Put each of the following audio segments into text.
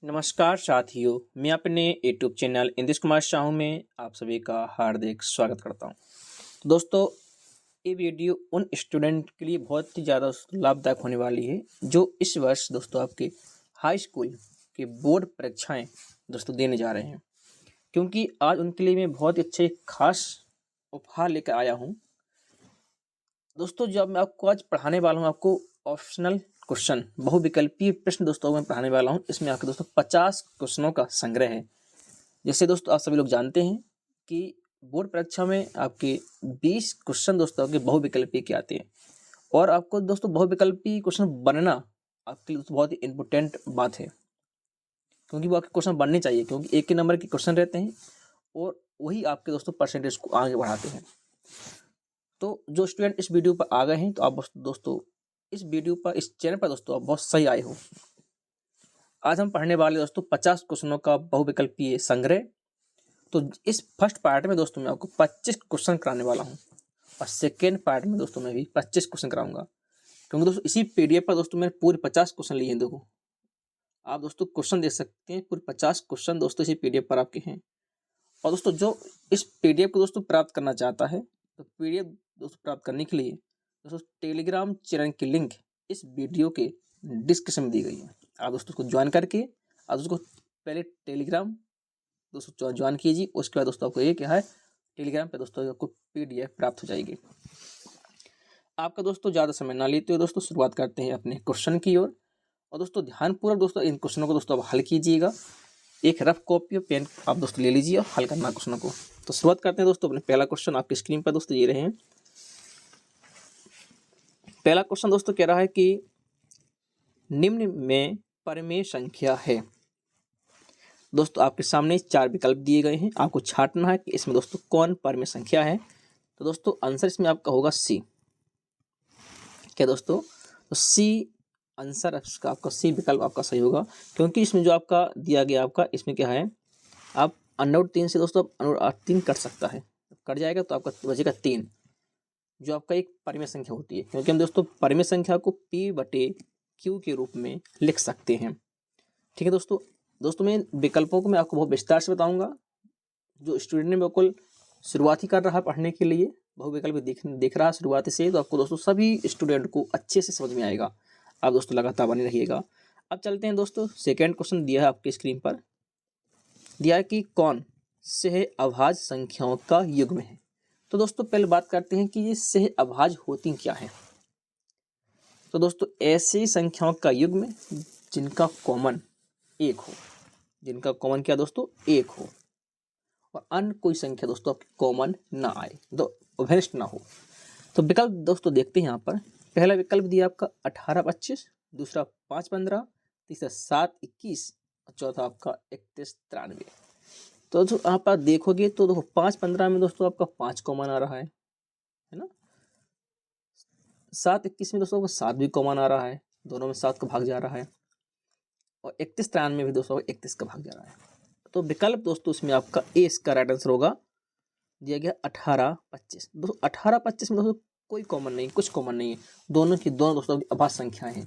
नमस्कार साथियों, मैं अपने यूट्यूब चैनल इंद्रेश कुमार साहू में आप सभी का हार्दिक स्वागत करता हूं। तो दोस्तों, ये वीडियो उन स्टूडेंट के लिए बहुत ही ज़्यादा लाभदायक होने वाली है जो इस वर्ष दोस्तों आपके हाई स्कूल के बोर्ड परीक्षाएं दोस्तों देने जा रहे हैं, क्योंकि आज उनके लिए मैं बहुत ही अच्छे खास उपहार लेकर आया हूँ। दोस्तों, जब मैं आपको आज पढ़ाने वाला हूँ, आपको ऑप्शनल क्वेश्चन बहुविकल्पीय प्रश्न दोस्तों मैं पढ़ाने वाला हूँ। इसमें आपके दोस्तों 50 क्वेश्चनों का संग्रह है। जैसे दोस्तों आप सभी लोग जानते हैं कि बोर्ड परीक्षा में आपके 20 क्वेश्चन दोस्तों आपके बहुविकल्पीय के आते हैं, और आपको दोस्तों बहुविकल्पीय क्वेश्चन बनना आपके लिए दोस्तों बहुत ही इम्पोर्टेंट बात है, क्योंकि वो आपके क्वेश्चन बनने चाहिए, क्योंकि एक ही नंबर के क्वेश्चन रहते हैं और वही आपके दोस्तों परसेंटेज को आगे बढ़ाते हैं। तो जो स्टूडेंट इस वीडियो पर आ गए हैं, तो आप दोस्तों इस वीडियो पर, इस चैनल पर दोस्तों आप बहुत सही आए हो। आज हम पढ़ने वाले दोस्तों 50 क्वेश्चनों का बहुविकल्पीय संग्रह। तो इस फर्स्ट पार्ट में दोस्तों मैं आपको 25 क्वेश्चन कराने वाला हूं, और सेकेंड पार्ट में दोस्तों मैं भी 25 क्वेश्चन कराऊंगा, क्योंकि दोस्तों इसी पीडीएफ पर दोस्तों मैंने पूरे 50 क्वेश्चन लिए हैं। देखो, आप दोस्तों क्वेश्चन देख सकते हैं, पूरे 50 क्वेश्चन दोस्तों इसी पीडीएफ पर आपके हैं। और दोस्तों जो इस पीडीएफ को दोस्तों प्राप्त करना चाहता है, तो पीडीएफ दोस्तों प्राप्त करने के लिए दोस्तों टेलीग्राम चैनल की लिंक इस वीडियो के डिस्क्रिप्शन में दी गई है। आप दोस्तों उसको ज्वाइन करके आप उसको पहले टेलीग्राम दोस्तों ज्वाइन कीजिए। उसके बाद दोस्तों आपको ये क्या है, टेलीग्राम पे दोस्तों आपको पीडीएफ प्राप्त हो जाएगी। आपका दोस्तों ज़्यादा समय ना लेते हुए दोस्तों शुरुआत करते हैं अपने क्वेश्चन की ओर। और दोस्तों ध्यानपूर्वक दोस्तों इन क्वेश्चनों को दोस्तों आप हल कीजिएगा। एक रफ कॉपी और पेन आप दोस्तों ले लीजिए और हल करना क्वेश्चनों को। तो शुरुआत करते हैं दोस्तों अपने पहला क्वेश्चन आपकी स्क्रीन पर दोस्तों ये रहे हैं। पहला क्वेश्चन दोस्तों कह रहा है कि निम्न में परमेय संख्या है। दोस्तों आपके सामने 4 विकल्प दिए गए हैं, आपको छांटना है कि इसमें दोस्तों कौन परमेय संख्या है। तो दोस्तों आंसर इसमें आपका होगा सी। क्या दोस्तों, तो सी आंसर आपका सी विकल्प आपका सही होगा, क्योंकि इसमें जो आपका दिया गया आपका इसमें क्या है, आप अंडर 3 से दोस्तों अंडर 3 कट सकता है, कट जाएगा तो आपका बचेगा 3, जो आपका एक परमेय संख्या होती है। क्योंकि हम दोस्तों परमेय संख्या को P/Q के रूप में लिख सकते हैं। ठीक है दोस्तों मैं विकल्पों को मैं आपको बहुत विस्तार से बताऊंगा। जो स्टूडेंट ने बिल्कुल शुरुआत ही कर रहा है पढ़ने के लिए, बहुविकल्प देख रहा है शुरुआती से, तो आपको दोस्तों सभी स्टूडेंट को अच्छे से समझ में आएगा। आप दोस्तों लगातार बने रहिएगा। अब चलते हैं दोस्तों, सेकेंड क्वेश्चन दिया है आपकी स्क्रीन पर, दिया है कि कौन सह अभाज्य संख्याओं का युग्म है। तो दोस्तों पहले बात करते हैं कि ये सह अभाज्य होती क्या है। तो दोस्तों ऐसी संख्याओं का युग्म जिनका कॉमन एक हो, जिनका कॉमन क्या दोस्तों एक हो, और अन्य कोई संख्या दोस्तों आपकी कॉमन ना आए, तो अभिष्ट ना हो। तो विकल्प दोस्तों देखते हैं यहाँ पर। पहला विकल्प दिया आपका 18-25, दूसरा 5-15, तीसरा 7-21 और चौथा आपका 31-93। तो जो आप देखोगे तो देखो 5-15 में दोस्तों आपका 5 कॉमन आ रहा है ना। 7-21 में दोस्तों 7 भी कॉमन आ रहा है, दोनों में 7 का भाग जा रहा है, और 31-93 में भी दोस्तों 31 का भाग जा रहा है। तो विकल्प दोस्तों इसमें आपका ए इसका राइट आंसर होगा, दिया गया 18-25। दोस्तों 18-25 में दोस्तों कोई कॉमन नहीं, कुछ कॉमन नहीं है, दोनों की दोनों दोस्तों की अभाज्य संख्याएं हैं।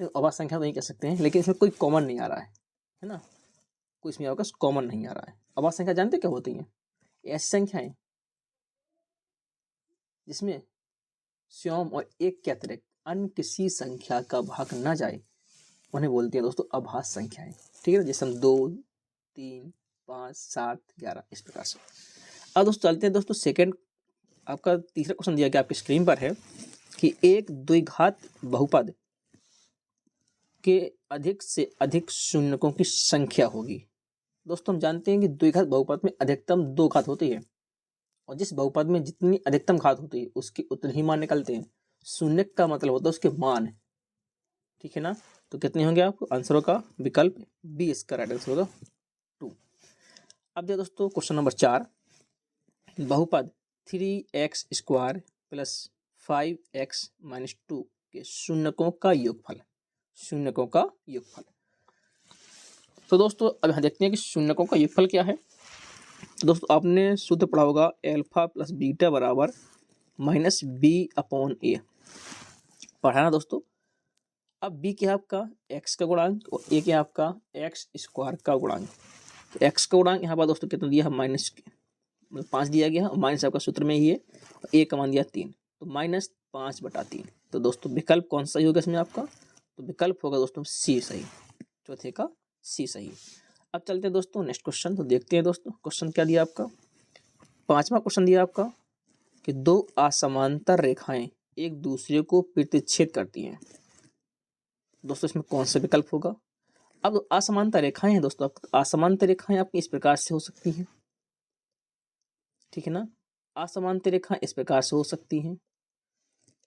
अभाज्य संख्या तो नहीं कह सकते हैं, लेकिन इसमें कोई कॉमन नहीं आ रहा है ना, कोई इसमें आपका कॉमन नहीं आ रहा है। अभाज्य संख्या जानते क्या होती हैं? ऐसी संख्याएं जिसमें स्वयं और एक के अतिरिक्त अन्य किसी संख्या का भाग न जाए, उन्हें बोलते हैं दोस्तों अभाज्य संख्याएं। ठीक है, जैसे हम 2, 3, 5, 7, 11 इस प्रकार से। अब दोस्तों चलते हैं दोस्तों सेकंड, आपका तीसरा क्वेश्चन दिया गया आपकी स्क्रीन पर है कि एक द्विघात बहुपद के अधिक से अधिक शून्यकों की संख्या होगी। दोस्तों हम जानते हैं कि द्विघात बहुपद में अधिकतम 2 घात होती है, और जिस बहुपद में जितनी अधिकतम घात होती है उसके उतने ही मान निकलते हैं। शून्य का मतलब होता है उसके मान, ठीक है ना। तो कितने होंगे आपको आंसरों का विकल्प बी इसका राइट आंसर होगा 2। अब देखो दोस्तों क्वेश्चन नंबर 4, बहुपद 3x² + 5x - 2 के शून्यकों का योगफल, शून्यकों का योगफल। तो दोस्तों अब यहाँ देखते हैं कि शून्यकों का योगफल क्या है। दोस्तों आपने सूत्र पढ़ा होगा अल्फा + बीटा = -b/a, पढ़ा ना दोस्तों। अब बी क्या है आपका एक्स का गुणांक और ए क्या है आपका एक्स स्क्वायर का गुणांक। तो एक्स का गुणांक यहाँ पर दोस्तों कितना दिया है माइनस 5 दिया गया है और माइनस आपका सूत्र में ही है और ए का मान दिया 3 तो -5/3। तो दोस्तों विकल्प कौन सा ही होगा इसमें आपका, तो विकल्प होगा दोस्तों सी सही, चौथे का सी सही। अब चलते हैं दोस्तों नेक्स्ट क्वेश्चन। तो देखते हैं दोस्तों क्वेश्चन क्या दिया आपका। 5वां क्वेश्चन दिया आपका कि दो असमांतर रेखाएं एक दूसरे को प्रतिच्छेद करती हैं। दोस्तों इसमें कौन सा विकल्प होगा। अब असमांतर रेखाएं हैं दोस्तों, असमांतर रेखाएं आपकी इस प्रकार से हो सकती हैं, ठीक है ना। असमांतर रेखाएं इस प्रकार से हो सकती हैं।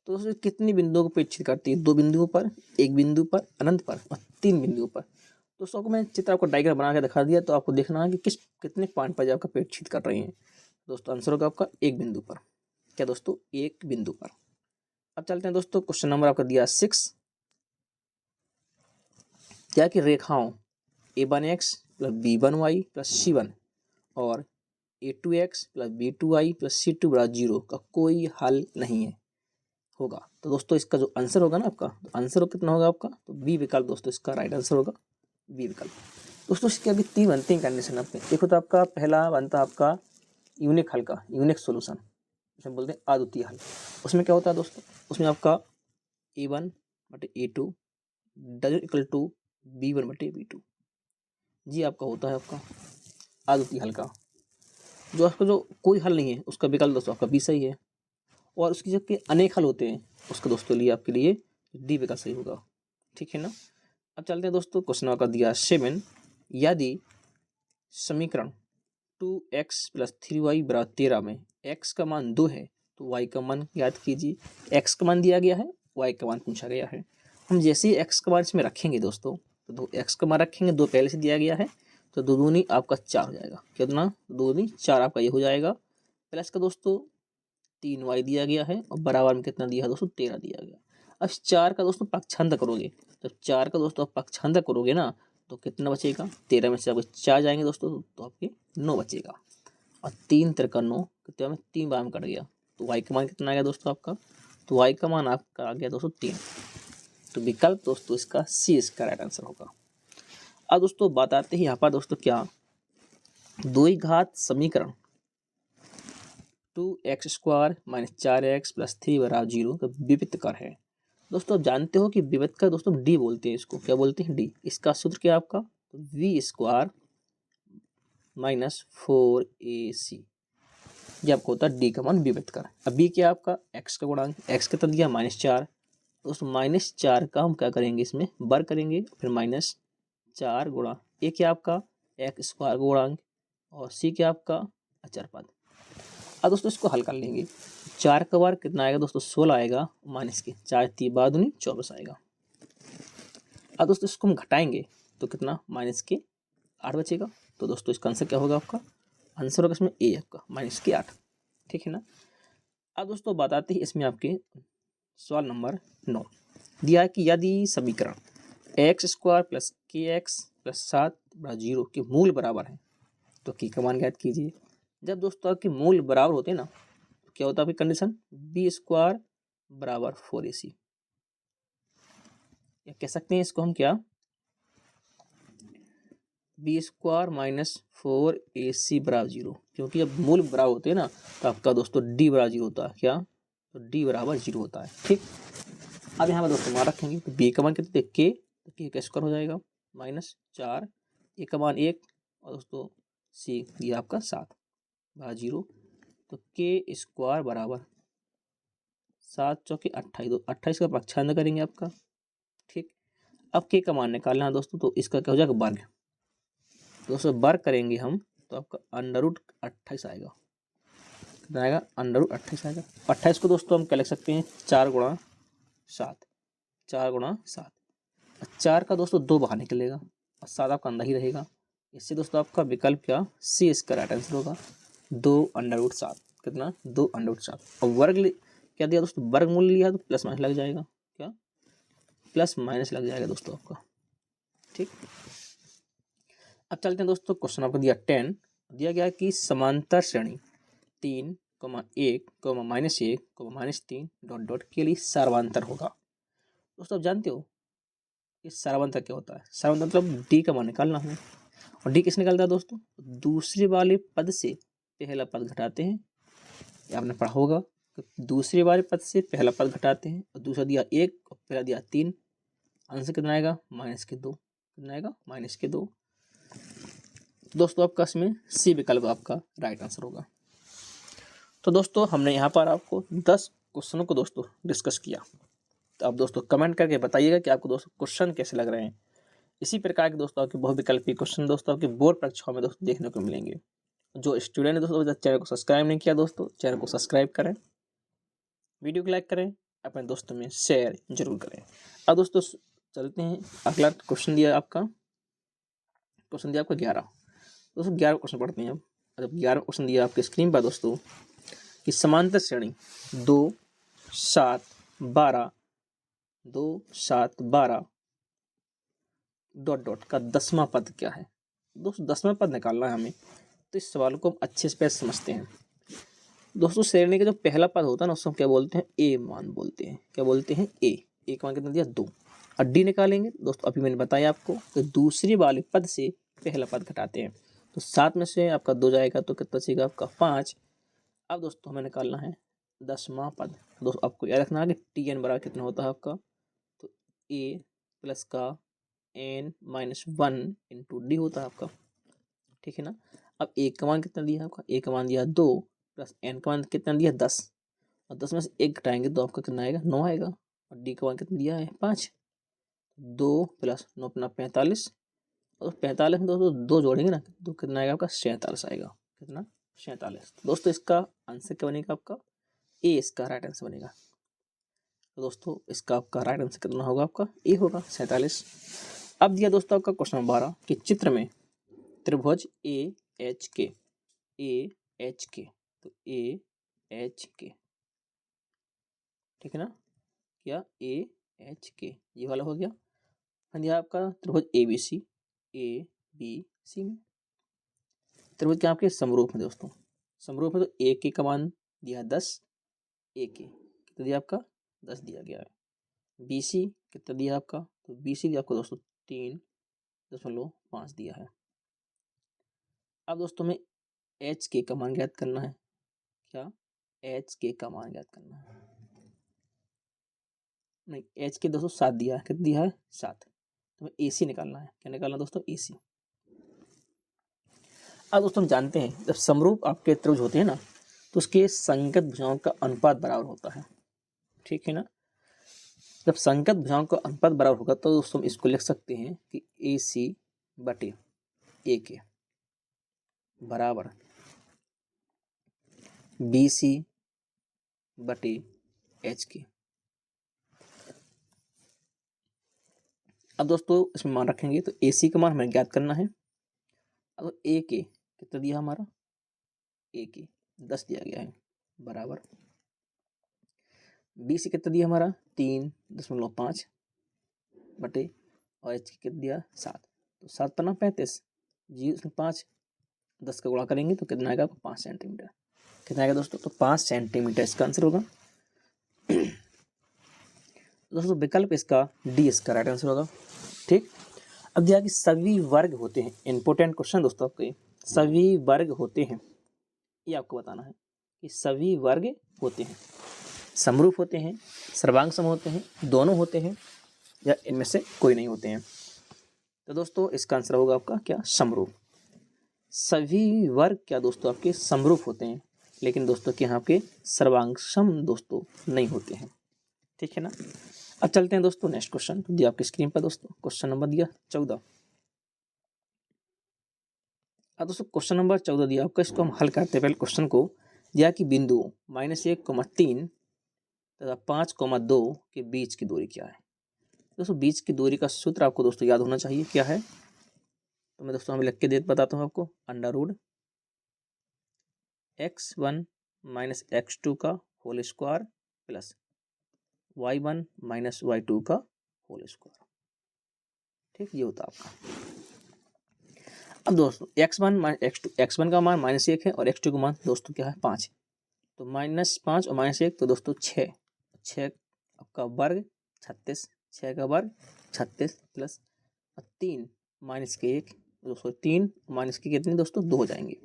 तो दोस्तों कितनी बिंदुओं को प्रतिच्छेद करती है, 2 बिंदुओं पर, 1 बिंदु पर, अनंत पर और 3 बिंदुओं पर। दोस्तों को मैं चित्र आपको डायग्राम बना के दिखा दिया, तो आपको देखना है कि कितने पॉइंट पर आपका प्रतिच्छेद कर रही हैं। दोस्तों आंसर होगा आपका 1 बिंदु पर। क्या दोस्तों 1 बिंदु पर। अब चलते हैं दोस्तों क्वेश्चन नंबर आपका दिया 6। क्या कि रेखाओं a1x plus b1y plus c1 और a2x plus b2y plus c2 बराबर 0 का कोई हल नहीं है होगा। तो दोस्तों इसका जो आंसर होगा ना आपका, तो आंसर कितना होगा आपका, तो बी विकल्प दोस्तों इसका राइट आंसर होगा, बी विकल्प। दोस्तों इसके अभी 3 बनते हैं कंडीशन आपके। देखो तो आपका पहला बनता है आपका यूनिक हल का, यूनिक सोल्यूशन, इसमें बोलते हैं अद्वितीय हल। उसमें क्या होता है दोस्तों, उसमें आपका a1/a2 dozen equal to b1/b2 जी आपका होता है आपका अद्वितीय हल का। जो आपका जो कोई हल नहीं है उसका विकल्प दोस्तों आपका बी सही है। और उसकी जबकि अनेक हल होते हैं उसका दोस्तों लिए आपके लिए डी विकल्प सही होगा, ठीक है ना। अब चलते हैं दोस्तों क्वेश्चन आपका दिया 7। यदि समीकरण 2x प्लस 3y बराबर 13 में x का मान 2 है तो y का मान याद कीजिए। x का मान दिया गया है, y का मान पूछा गया है। हम जैसे ही x का मान इसमें रखेंगे दोस्तों, तो 2x का मान रखेंगे, 2 पहले से दिया गया है, तो 2 दूनी आपका 4 हो जाएगा। कितना 2 दूनी 4 आपका ये हो जाएगा। प्लस का दोस्तों 3y दिया गया है और बराबर में कितना दिया है दोस्तों 13 दिया गया। अब 4 का दोस्तों पक्षांतर करोगे, जब 4 का दोस्तों आप पक्षांतर करोगे ना तो कितना बचेगा, 13 में से आपके 4 जाएंगे दोस्तों तो आपके 9 बचेगा। और 3 तिरका 9 कितने में 3 बार में कट गया, तो y का मान कितना आ गया दोस्तों आपका, तो y का मान आपका आ गया दोस्तों 3। तो विकल्प दोस्तों इसका सी इसका राइट आंसर होगा। अब दोस्तों बात आते हैं यहाँ पर दोस्तों क्या, 2 घात समीकरण 2x² माइनस 4x प्लस 3 बराबर 0 का विविध कर है। दोस्तों आप जानते हो कि विविध का दोस्तों डी बोलते हैं, इसको क्या बोलते हैं डी। इसका सूत्र क्या है आपका, v² माइनस 4ac, ये आपको होता है डी का मान विविध कर। अब बी क्या आपका x का गुणांक, x कितना दिया -4, तो उस -4 का हम क्या करेंगे इसमें वर्ग करेंगे, फिर -4 गुणा ए क्या आपका x² का गुणांक और सी क्या आपका अचर पद। अब दोस्तों इसको हल कर लेंगे। 4 का वर्ग कितना आएगा दोस्तों 16 आएगा, माइनस के 4 3 बादुनी 24 आएगा। अब दोस्तों इसको हम घटाएंगे तो कितना -8 बचेगा। तो दोस्तों इसका आंसर क्या होगा आपका, आंसर होगा इसमें ए आपका -8, ठीक है ना। अब दोस्तों बात आती है इसमें आपके सवाल नंबर 9 दिया है कि यदि समीकरण x² प्लस kx प्लस 7 बराबर 0 के मूल बराबर है तो की का मान ज्ञात कीजिए। जब दोस्तों आपके मूल बराबर होते हैं ना तो क्या होता है आपकी कंडीशन, b² बराबर 4ac, या कह सकते हैं इसको हम क्या, b² माइनस 4ac बराबर 0, क्योंकि जब मूल बराबर होते हैं ना तो आपका दोस्तों d बराबर 0 होता है। क्या, तो d बराबर 0 होता है, ठीक। अब यहाँ पर दोस्तों मान रखेंगे तो b का मान कितने k, तो k का स्क्वायर हो जाएगा -4, a का मान 1 और दोस्तों c दिया आपका 7 बराबर 0, तो k² बराबर 7 चौके 28, तो 28 का पक्षांतर करेंगे आपका, ठीक। अब k का मान निकालना है दोस्तों, तो इसका क्या हो जाएगा वर्ग, दोस्तों वर्ग करेंगे हम तो आपका √28 आएगा, कितना आएगा √28 आएगा। 28 को दोस्तों हम क्या लिख सकते हैं 4 गुणा 7, 4 गुणा 7, 4 का दोस्तों 2 बाहर निकलेगा और 7 आपका अंदर ही रहेगा। इससे दोस्तों आपका विकल्प क्या सी इसका राइट आंसर होगा 2√7, कितना 2√7। और वर्ग क्या दिया दोस्तों, वर्गमूल लिया तो प्लस माइनस लग जाएगा, क्या प्लस माइनस लग जाएगा दोस्तों आपका, ठीक। अब चलते हैं दोस्तों क्वेश्चन आपको दिया 10, दिया गया कि समांतर श्रेणी 3, 1, -1, -3 ... के लिए सर्वांतर होगा। दोस्तों आप जानते हो कि सारांश क्या होता है। सारांश मतलब डी का मान निकालना हमें, और डी किस निकलता है दोस्तों, दूसरे वाले पद से पहला पद घटाते हैं। ये आपने पढ़ा होगा, तो दूसरे वाले पद से पहला पद घटाते हैं, और दूसरा दिया 1 और पहला दिया 3, आंसर कितना आएगा -2। कितना आएगा -2। दोस्तों आपका इसमें सी विकल्प आपका राइट आंसर होगा। तो दोस्तों हमने यहाँ पर आपको 10 क्वेश्चनों को दोस्तों डिस्कस किया। तो आप दोस्तों कमेंट करके बताइएगा कि आपको दोस्तों क्वेश्चन कैसे लग रहे हैं। इसी प्रकार के दोस्तों आपके बहुविकल्पी क्वेश्चन दोस्तों आपके बोर्ड परीक्षाओं में दोस्तों देखने को मिलेंगे। जो स्टूडेंट दोस्तों चैनल को सब्सक्राइब नहीं किया दोस्तों, चैनल को सब्सक्राइब करें, वीडियो को लाइक करें, अपने दोस्तों में शेयर जरूर करें। अब दोस्तों चलते हैं, अगला क्वेश्चन दिया आपका 11। दोस्तों 11 क्वेश्चन पढ़ते हैं। अब 11 क्वेश्चन दिया आपके स्क्रीन पर दोस्तों कि समांतर श्रेणी 2 7 12 डॉट का 10वां पद क्या है। दोस्तों 10वां पद निकालना है हमें, तो इस सवाल को हम अच्छे से समझते हैं। दोस्तों श्रेणी का जो पहला पद होता है ना, उसको हम क्या बोलते हैं, ए मान बोलते हैं। क्या बोलते हैं, ए का मान कितना दिया 2। और डी निकालेंगे दोस्तों, अभी मैंने बताया आपको कि दूसरे वाले पद से पहला पद घटाते हैं, तो 7 में से आपका 2 जाएगा तो कितना बचेगा आपका 5। अब दोस्तों हमें निकालना है 10वां पद। दोस्तों आपको याद रखना है कि टी एन बराबर कितना होता है आपका, तो ए प्लस का n - 1 इंटू डी होता है आपका, ठीक है ना। अब ए का मान कितना दिया आपका, ए का मान दिया 2 प्लस एन का मान कितना दिया 10, और 10 में से 1 घटाएंगे तो आपका कितना आएगा 9 आएगा, और डी का मान कितना दिया है 5। 2 प्लस 9 अपना 45, और 45 में दोस्तों 2 जोड़ेंगे ना तो कितना आएगा आपका 47 आएगा। कितना 47। दोस्तों इसका आंसर क्या बनेगा आपका, ए इसका राइट आंसर बनेगा। तो दोस्तों इसका आपका राइट आंसर कितना होगा आपका, ए होगा 47। अब दिया दोस्तों आपका क्वेश्चन नंबर 12 कि चित्र में त्रिभुज AHK, तो AHK, ठीक है ना, क्या AHK ये वाला हो गया। दिया आपका त्रिभुज ABC में त्रिभुज क्या आपके समरूप में दोस्तों, समरूप में तो AK का मान दिया 10, AK कितना दिया आपका 10 दिया गया है। BC कितना दिया आपका, तो BC दिया आपको दोस्तों 3.5 दिया है। अब दोस्तों में HK का मान ज्ञात करना है। क्या HK का मान ज्ञात करना है, नहीं HK दोस्तों 7 दिया है, कितना दिया है 7, तो AC निकालना है। क्या निकालना दोस्तों, AC। अब दोस्तों हम जानते हैं जब समरूप आपके त्रिभुज होते हैं ना, तो उसके संगत भुजाओं का अनुपात बराबर होता है, ठीक है ना। जब संगत भुजाओं का अनुपात बराबर होगा तो दोस्तों हम इसको लिख सकते हैं कि AC बटे AK बराबर BC बटे HK। अब दोस्तों इसमें मान रखेंगे तो AC का मान हमें ज्ञात करना है। अब AK कितना दिया हमारा, AK 10 दिया गया है, बराबर BC कितना दिया हमारा 3.5 बटे, और HK कितना दिया 7, तो 7 पन्ना 35, 0.5 10 का गुणा करेंगे तो कितना आएगा 5 सेंटीमीटर। कितना आएगा दोस्तों, तो 5 सेंटीमीटर इसका आंसर होगा। दोस्तों विकल्प इसका डी इसका राइट आंसर होगा, ठीक। अब दिया कि सभी वर्ग होते हैं, इंपॉर्टेंट क्वेश्चन दोस्तों आपके, सभी वर्ग होते हैं, ये आपको बताना है कि सभी वर्ग होते हैं, समरूप होते हैं, सर्वांग सम होते हैं, दोनों होते हैं, या इनमें से कोई नहीं होते हैं। तो दोस्तों इसका आंसर होगा आपका क्या, समरूप। सभी वर्ग क्या दोस्तों आपके समरूप होते हैं, लेकिन दोस्तों के यहाँ आपके सर्वांग सम दोस्तों नहीं होते हैं, ठीक है ना। अब चलते हैं दोस्तों नेक्स्ट क्वेश्चन दिया आपकी स्क्रीन पर दोस्तों, क्वेश्चन नंबर दिया 14। अब दोस्तों क्वेश्चन नंबर 14 दिया आपका, इसको हम हल करते हैं। पहले क्वेश्चन को दिया कि बिंदु -1,3 तथा 5,2 के बीच की दूरी क्या है। दोस्तों बीच की दूरी का सूत्र आपको दोस्तों याद होना चाहिए, क्या है, तो मैं दोस्तों हमें लिख के बताता हूँ आपको, √x1 - x2 का whole square plus y1 - y2 का होल स्क्वायर, ठीक, ये होता है आपका। अब दोस्तों x1 - x2, x1 का मान -1 है और x2 का मान दोस्तों क्या है 5, तो -5 और -1 तो दोस्तों 6 आपका वर्ग 36, 6 का वर्ग 36 प्लस 3 माइनस के 1 दोस्तों, 3 माइनस के कितने दोस्तों 2 हो जाएंगे।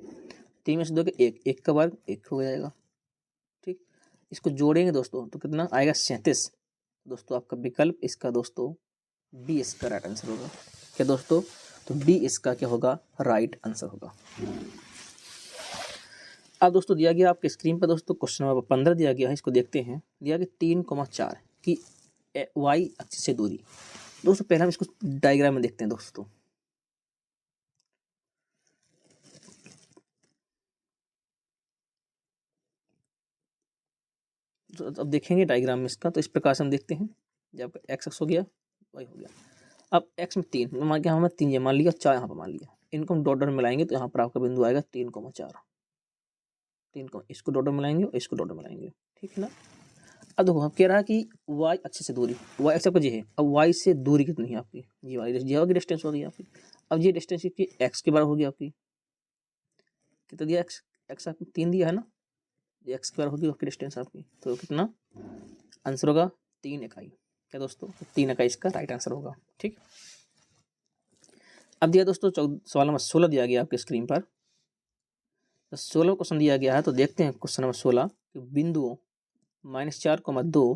3 में से 2 के 1, 1 का वर्ग 1 हो जाएगा। ठीक, इसको जोड़ेंगे दोस्तों तो कितना आएगा 37 दोस्तों। आपका विकल्प इसका दोस्तों बी इसका राइट आंसर होगा। क्या दोस्तों, तो बी इसका क्या होगा राइट आंसर होगा। अब दोस्तों दिया गया आपके स्क्रीन पर दोस्तों क्वेश्चन नंबर 15 दिया गया है, इसको देखते हैं। दिया गया 3,4 की वाई अक्ष से दूरी। दोस्तों पहले हम इसको डायग्राम में देखते हैं दोस्तों। तो अब देखेंगे डायग्राम में इसका, तो इस प्रकार से हम देखते हैं। जब एक्स एक्स हो गया, वाई हो गया। अब एक्स में 3 मान के हमें 3 मान लिया, 4 यहाँ पर मान लिया। इनको हम डॉट डॉट मिलाएंगे तो यहाँ पर आपका बिंदु आएगा 3,4। 3 को इसको डॉट डॉट मिलाएंगे और इसको डॉट डॉट मिलाएंगे, ठीक है ना। अब देखो हम कह रहा है कि वाई अच्छे से दूरी, वाई एक्स आपका जी है। अब वाई से दूरी कितनी है आपकी, जी वाई जी होगी डिस्टेंस होगी आपकी। अब ये डिस्टेंस की एक्स के बराबर होगी आपकी। कितना दिया एक्स, एक्स आपको 3 दिया है ना, ये एक्स के बराबर होगी आपकी डिस्टेंस आपकी। तो कितना आंसर होगा 3 इकाई। क्या दोस्तों, 3 इकाई इसका राइट आंसर होगा। ठीक, अब दिया दोस्तों सवाल नंबर 16 दिया गया आपके स्क्रीन पर। तो 16 क्वेश्चन दिया गया है, तो देखते हैं क्वेश्चन नंबर 16 बिंदुओं -4,2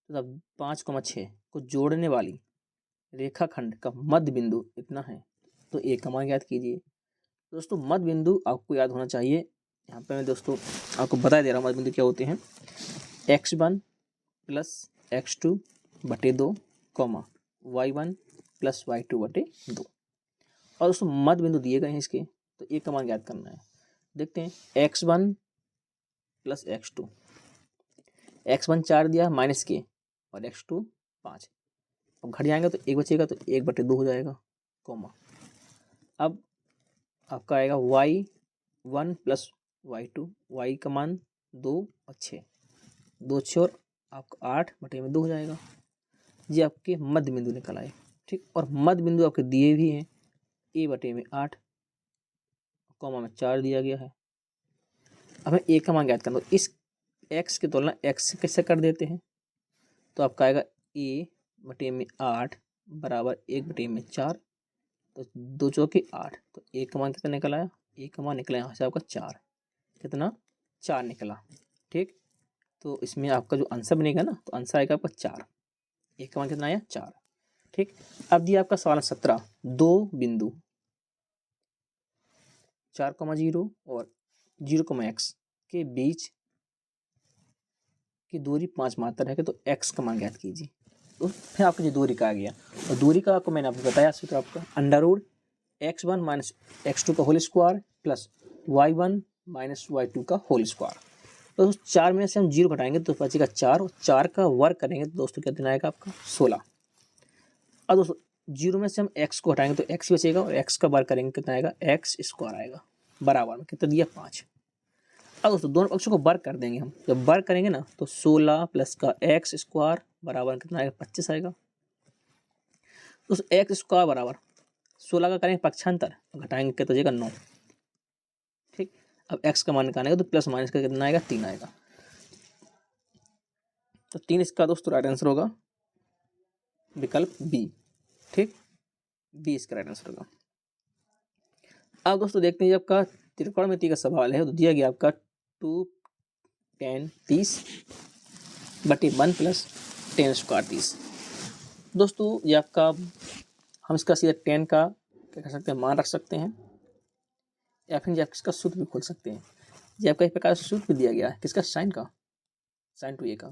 तथा 5,6 को जोड़ने वाली रेखाखंड का मध्य बिंदु इतना है, तो ए का मान ज्ञात कीजिए। दोस्तों मध्य बिंदु आपको याद होना चाहिए। यहाँ पे मैं दोस्तों आपको बता दे रहा हूँ मध्य बिंदु क्या होते हैं। x1 प्लस x2 बटे 2 कॉमा y1 प्लस y2 बटे 2। और दोस्तों मध्य बिंदु दिए गए हैं इसके, तो ए का मान ज्ञात करना है। देखते हैं x1 प्लस x2, x1 4 दिया माइनस के और x2 5। अब घट जाएंगे तो 1 बचेगा, तो 1 बटे 2 हो जाएगा कॉमा। अब आपका आएगा y1 प्लस y2, y का मान 2 और 6, 2 6 और आपका 8 बटे में 2 हो जाएगा। ये आपके मध्य बिंदु निकल आए। ठीक, और मध्य बिंदु आपके दिए भी हैं, a बटे में 8 कॉमा में 4 दिया गया है। हमें a का मान ज्ञात करना, तो इस x की तुलना x से कैसे कर देते हैं, तो आपका आएगा a बटे में 8 बराबर 1 बटे में 4, तो 2 चौके 8, तो a का मान कितना निकला है, a का मान निकला यहाँ से आपका 4, कितना 4 निकला। ठीक, तो इसमें आपका जो आंसर बनेगा ना, तो आंसर आएगा आपका 4, a का मान कितना आया 4। ठीक, अब दिया आपका सवाल 17 दो बिंदु 4,0 और 0,x के बीच की दूरी 5 मात्र है, तो x का मान ज्ञात कीजिए। तो फिर आपकी जो दूरी का आ गया, और दूरी का आपको मैंने आपको बताया सूत्र आपका अंडर x1 माइनस x2 का whole square plus y1 minus y2 का होल स्क्वायर। तो 4 में से हम 0 घटाएंगे तो बचेगा 4, और 4 का वर्ग करेंगे तो दोस्तों कितना आएगा आपका 16। अब दोस्तों 0 में से हम x को हटाएंगे तो x बचेगा, और x का वर्ग करेंगे कितना आएगा x स्क्वायर आएगा, बराबर में कितना दिया 5। अब दोस्तों दोनों पक्षों को वर्ग कर देंगे हम, जब वर्ग करेंगे ना तो 16 प्लस का x स्क्वायर बराबर कितना आएगा 25 आएगा। दोस्तों x स्क्वायर बराबर 16 का करेंगे पक्षांतर, घटाएंगे कितना जाएगा 9। ठीक, अब x का मान निकालेंगे तो प्लस माइनस का कितना आएगा 3 आएगा, तो 3 इसका दोस्तों राइट आंसर होगा विकल्प बी। ठीक, बी इसका राइट आंसर होगा। अब दोस्तों देखते हैं आपका त्रिकोणमिति का सवाल है, तो दिया गया आपका 2 10 30 बटे 1 प्लस 10 स्क्वायर 30। दोस्तों ये आपका हम इसका सीधा 10 का क्या कर सकते हैं मान रख सकते हैं, या फिर आप इसका सूत्र भी खोल सकते हैं। ये आपका एक प्रकार से सूत्र भी दिया गया है किसका, साइन का, साइन 2a का,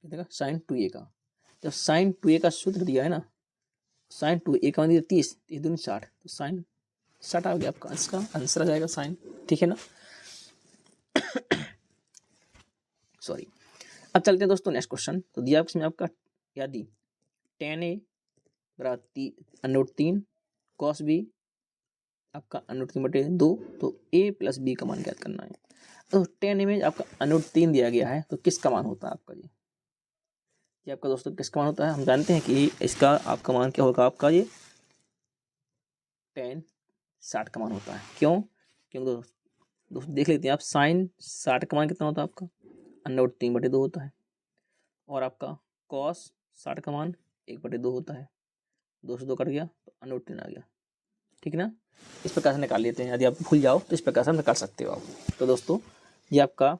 कितने का साइन 2a का। जब साइन 2a का सूत्र दिया है ना, साइन 2a का मान दिया 30, 30 दूनी 60, तो साइन 60 आ गया आपका, इसका आंसर आ जाएगा साइन। ठीक है ना, सॉरी। अब चलते हैं दोस्तों नेक्स्ट क्वेश्चन। तो दिया इसमें आपका यदि tan a बराबर √3 cos b आपका √3 बटे 2, तो a प्लस b का मान ज्ञात करना है। तो tan a में आपका √3 दिया गया है, तो किसका मान होता है आपका ये आपका दोस्तों किसका मान होता है, हम जानते हैं कि इसका आपका मान क्या होगा, आपका ये tan 60 का मान होता है। क्यों, क्योंकि दोस्तों देख लेते हैं आप, साइन 60 का मान कितना होता है आपका √3 बटे 2 होता है, और आपका कॉस 60 का मान 1/2 होता है, 2 से 2 कट गया तो √3 आ गया, ठीक है ना। इस प्रकार से निकाल लेते हैं, यदि आप भूल जाओ तो इस प्रकार से हम निकाल सकते हो आप। तो दोस्तों ये आपका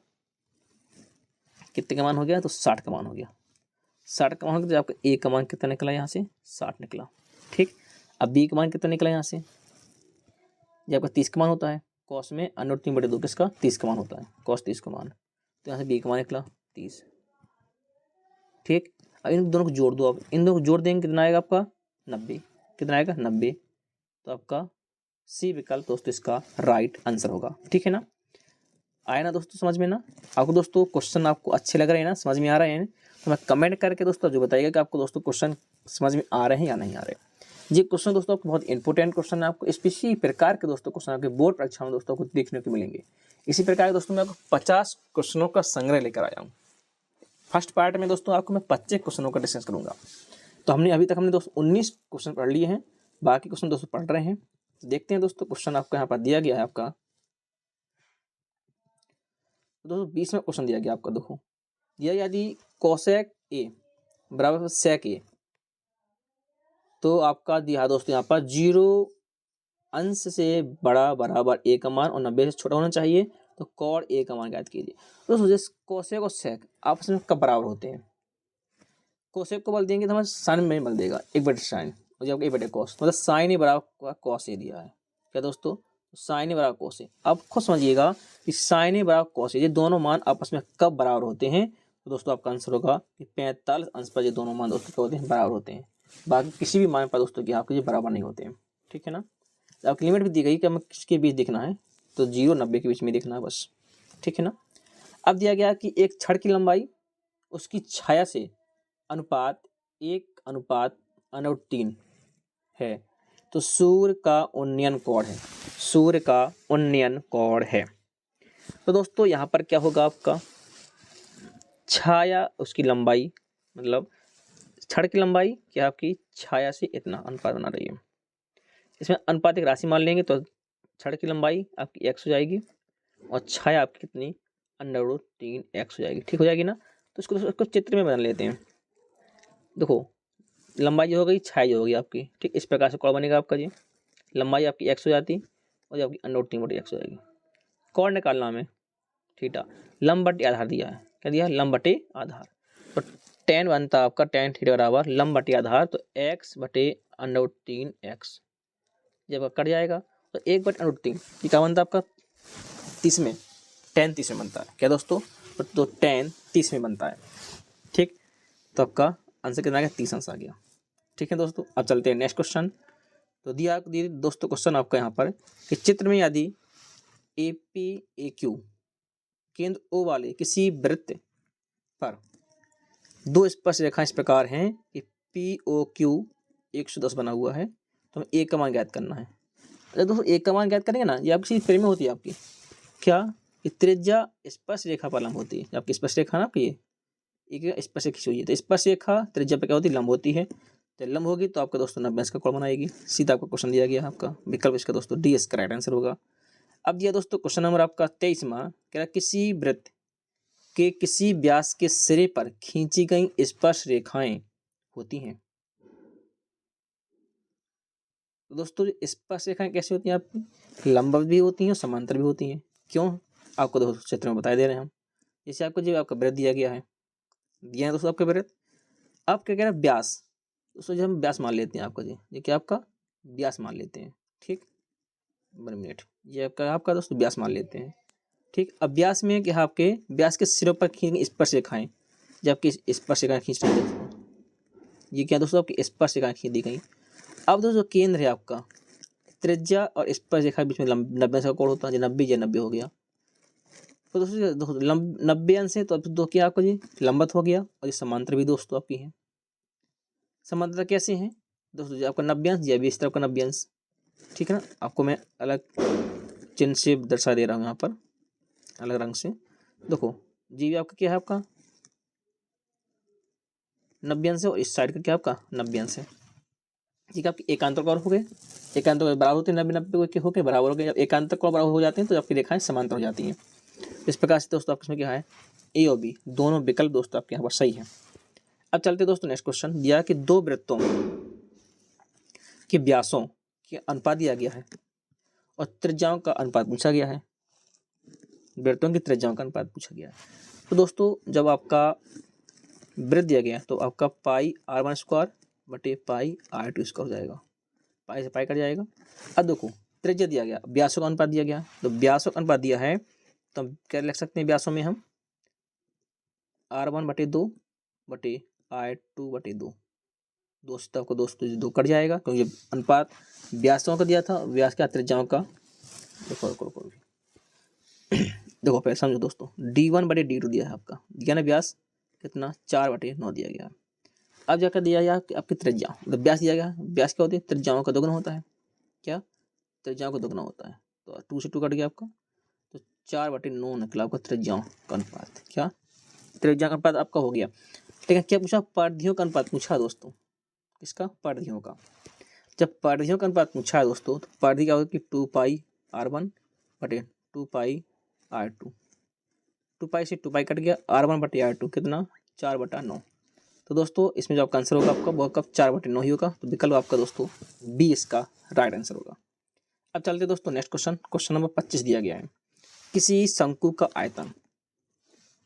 कितने का मान हो गया, तो 60 का मान हो गया। 60 का मान हो गया तो आपका ए का मान कितना निकला यहाँ से, 60 निकला, ठीक। अब बी का मान कितना निकला यहाँ से, ये आपका 30 का मान होता है, कॉस में √3/2 किसका, 30 का मान होता है, कॉस 30 का मान, तो यहाँ से बी का मान निकला 30, ठीक। अब इन दोनों को जोड़ दो, आप इन दोनों को जोड़ देंगे कितना आएगा आपका 90, कितना आएगा 90, तो आपका सी विकल्प दोस्तों इसका राइट आंसर होगा, ठीक है ना। आया ना दोस्तों समझ में ना। आपको दोस्तों क्वेश्चन आपको अच्छे लग रहे हैं ना, समझ में आ रहे हैं, तो मैं कमेंट करके दोस्तों जो बताइएगा कि आपको दोस्तों क्वेश्चन समझ में आ रहे हैं या नहीं आ रहे। ये क्वेश्चन दोस्तों आपको बहुत इंपॉर्टेंट क्वेश्चन है, आपको इसी प्रकार के दोस्तों क्वेश्चन आपके बोर्ड परीक्षा में दोस्तों को देखने को मिलेंगे। इसी प्रकार के दोस्तों मैं आपको 50 क्वेश्चनों का संग्रह लेकर आया हूँ। फर्स्ट पार्ट में दोस्तों आपको मैं 25 क्वेश्चनों का डिस्कस करूंगा। तो अभी तक हमने दोस्तों 19 क्वेश्चन पढ़ लिए हैं, बाकी क्वेश्चन दोस्तों पढ़ रहे हैं। देखते हैं दोस्तों क्वेश्चन आपको यहाँ पर दिया गया है आपका दोस्तों 20 में क्वेश्चन दिया गया आपका, देखो दिया यदि कोसेक ए बराबर सेक ए, तो आपका दिया दोस्तों यहाँ पर 0 अंश से बड़ा बराबर ए का मान और 90 से छोटा होना चाहिए, तो कॉड ए का मान ज्ञात कीजिए। दोस्तों जैसे कोसेक और सेक आपस में कब बराबर होते हैं, कोसेक को बल देंगे तो हमारे साइन में बल देगा 1/sin, और जब 1/cos, मतलब साइन ही बराबर कॉस ए दिया है क्या दोस्तों, साइन ही बराबर कॉस ए। आप खुद समझिएगा कि साइन ही बराबर कॉस ए, ये दोनों मान आपस में कब बराबर होते हैं, तो दोस्तों आपका आंसर होगा कि 45 अंश पर ये दोनों मान दोस्तों क्या होते हैं, बराबर होते हैं। बाकी किसी भी मान पर दोस्तों की आपके ये बराबर नहीं होते हैं, ठीक है ना। आपकी लिमिट भी दी गई कि हमें किसके बीच देखना है, तो 0 90 के बीच में देखना है बस, ठीक है ना। अब दिया गया कि एक छड़ की लंबाई उसकी छाया से अनुपात 1:3 है, तो सूर्य का उन्नयन कोण है, सूर्य का उन्नयन कोण है। तो दोस्तों यहाँ पर क्या होगा, आपका छाया उसकी लंबाई, मतलब छड़ की लंबाई क्या आपकी छाया से इतना अनुपात बना रही है। इसमें अनुपात एक राशि मान लेंगे तो छड़ की लंबाई आपकी x हो जाएगी और छाया आपकी कितनी √3x हो जाएगी, ठीक हो जाएगी ना। तो इसको चित्र में बना लेते हैं। देखो लंबाई जो हो गई, छाया जो होगी आपकी, ठीक। इस प्रकार से कोण बनेगा आपका जी, लंबाई आपकी x हो जाती और जो आपकी √3/x हो जाएगी। कोण निकालना हमें थीटा, लंब बटे आधार दिया है, क्या दिया है, लंब बटे आधार, तो tan बनता है आपका tan थीटा बराबर लंब बटे आधार, तो x/√3x, जब कट जाएगा तो 1/√3, ये क्या बनता है आपका 30 में, tan 30 में बनता है क्या दोस्तों, तो tan 30 में बनता है, ठीक। तो आपका आंसर कितना आ गया, 30 आंसर आ गया, ठीक है दोस्तों। अब चलते हैं नेक्स्ट क्वेश्चन। तो दिया दोस्तों क्वेश्चन आपका यहाँ पर कि चित्र में यदि APAQ केंद्र O वाले किसी वृत्त पर 2 स्पर्श रेखाएं इस प्रकार हैं कि POQ 110 बना हुआ है, तो हमें A का मान ज्ञात करना है। अगर दोस्तों A का मान ज्ञात करेंगे ना, ये आपकी फ्रेम में होती है आपकी क्या, कि त्रिज्या स्पर्श रेखा पर लंब होती है, आपकी स्पर्श रेखा ना आपकी एक स्पर्श रेखा खींची हुई है, तो स्पर्श रेखा त्रिज्या पर क्या होती है, लंब होती है, तो लंब होगी तो आपका दोस्तों 90 का कोण बनाएगी। सीधा आपका क्वेश्चन दिया गया है, आपका विकल्प इसका दोस्तों डी इसका राइट आंसर होगा। अब दिया दोस्तों क्वेश्चन नंबर आपका 23वां, क्या किसी वृत्त के किसी व्यास के सिरे पर खींची गई स्पर्श रेखाएं होती हैं। तो दोस्तों स्पर्श रेखाएं कैसी होती हैं आपकी, लंबवत भी होती हैं और समांतर भी होती हैं। क्यों, आपको दोस्तों चित्र में बता दे रहे हैं हम। जैसे आपको जो आपका वृत्त दिया गया है, दिया है दोस्तों आपके वृत्त, आप क्या कह रहे हैं व्यास, दोस्तों जो हम व्यास मान लेते हैं आपका जी, ये क्या आपका व्यास मान लेते हैं, ठीक। 1 मिनट, ये आपका दोस्तों व्यास मान लेते हैं, ठीक। अब व्यास में क्या आपके व्यास के सिरों पर खींची स्पर्श रेखाएं, जब आपकी स्पर्श रेखाएं खींच रही है, ये क्या दोस्तों आपकी स्पर्श रेखाएं खींच दी गई। अब दोस्तों केंद्र है आपका, त्रिज्या और स्पर्श रेखा के बीच में 90 का कोण होता है, 90 हो गया। तो दोस्तों 90 अंश है, तो अब दो क्या आपको जी लंबवत हो गया, और ये समांतर भी दोस्तों आपकी है। समांतर कैसे हैं दोस्तों, जो आपका 90 अंश, या भी इस तरफ का 90 अंश, ठीक है ना। आपको मैं अलग चिन्ह से दर्शा दे रहा हूँ यहाँ पर अलग रंग से। देखो जी भी आपका क्या है, आपका 90 अंश है, और इस साइड का क्या आपका 90 अंश है, ठीक है। आपके एकांतर कोण हो गए, एकांतर कोण बराबर होते हैं, 90 के होके बराबर हो गए। जब एकांतर कोण बराबर हो जाते हैं तो आपकी रेखाएं समांतर हो जाती हैं। इस प्रकार से दोस्तों आपके इसमें क्या है, ए और बी दोनों विकल्प दोस्तों आपके यहाँ पर सही है। अब चलते दोस्तों नेक्स्ट क्वेश्चन। दिया कि दो वृत्तों के व्यासों के अनुपात दिया गया है और त्रिज्याओं का अनुपात पूछा गया है। वृत्तों की त्रिज्याओं का अनुपात पूछा गया है। तो दोस्तों जब आपका वृत्त दिया गया तो आपका पाई r1 स्क्वायर बटे पाई r2 स्क्वायर हो जाएगा, पाई से पाई कट जाएगा। अब देखो त्रिज्या दिया गया, व्यासों का अनुपात दिया गया, तो व्यासों का अनुपात दिया है तो हम क्या लिख सकते हैं व्यासों में, हम r1 बटे 2 बटे r2 बटे 2, दोस्तों को दोस्तों 2 कट जाएगा क्योंकि अनुपात व्यासों का दिया था, व्यास का त्रिज्याओं का। देखो पहले समझो दोस्तों, d1 बटे d2 दिया है आपका, दिया ना व्यास कितना 4 बटे 9 दिया गया। अब जाकर दिया गया आपकी त्रिज्या, मतलब व्यास दिया गया, व्यास क्या होती है त्रिज्याओं का दोगुना होता है, क्या त्रिज्याओं का दोगुना होता है। तो 2 से 2 कट गया आपका, तो 4 बटे 9 निकला आपका त्रिज्याओं का अनुपात। क्या त्रिज्या का अनुपात आपका हो गया। लेकिन क्या पूछा, परिधियों का अनुपात पूछा दोस्तों, किसका परिधियों का। जब परिधियों का अनुपात पूछा है दोस्तों तो परिधि क्या होगी 2 पाई r1 बटे 2 पाई r2, 2 पाई से 2 पाई कट गया, r1 बटे r2 कितना 4 बटा 9। तो दोस्तों इसमें जो आपका आंसर होगा आपका वो कब 4 बटे 9 ही होगा। तो विकल्प आपका दोस्तों बी इसका राइट आंसर होगा। अब चलते दोस्तों नेक्स्ट क्वेश्चन, क्वेश्चन नंबर 25 दिया गया है। किसी शंकु का आयतन,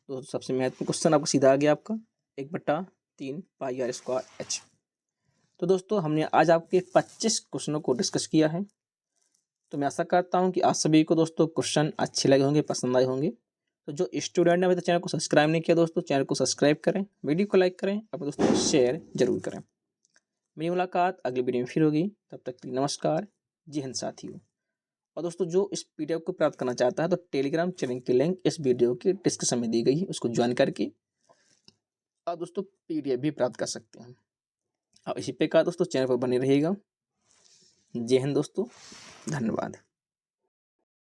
तो सबसे महत्वपूर्ण क्वेश्चन आपको सीधा आ गया आपका 1/3 पाई r स्क्वायर h। तो दोस्तों हमने आज आपके 25 क्वेश्चनों को डिस्कस किया है। तो मैं आशा करता हूँ कि आप सभी को दोस्तों क्वेश्चन अच्छे लगे होंगे, पसंद आए होंगे। तो जो स्टूडेंट ने अभी तक चैनल को सब्सक्राइब नहीं किया दोस्तों, चैनल को सब्सक्राइब करें, वीडियो को लाइक करें, अपने दोस्तों को शेयर जरूर करें। मेरी मुलाकात अगली वीडियो में फिर होगी, तब तक के लिए नमस्कार, जय हिंद साथियों। और दोस्तों जो इस पीडीएफ को प्राप्त करना चाहता है तो टेलीग्राम चैनल की लिंक इस वीडियो के डिस्क्रिप्शन में दी गई है, उसको ज्वाइन करके आप दोस्तों पीडीएफ भी प्राप्त कर सकते हैं। अब इसी प्रकार दोस्तों चैनल पर बने रहिएगा। जय हिंद दोस्तों, धन्यवाद।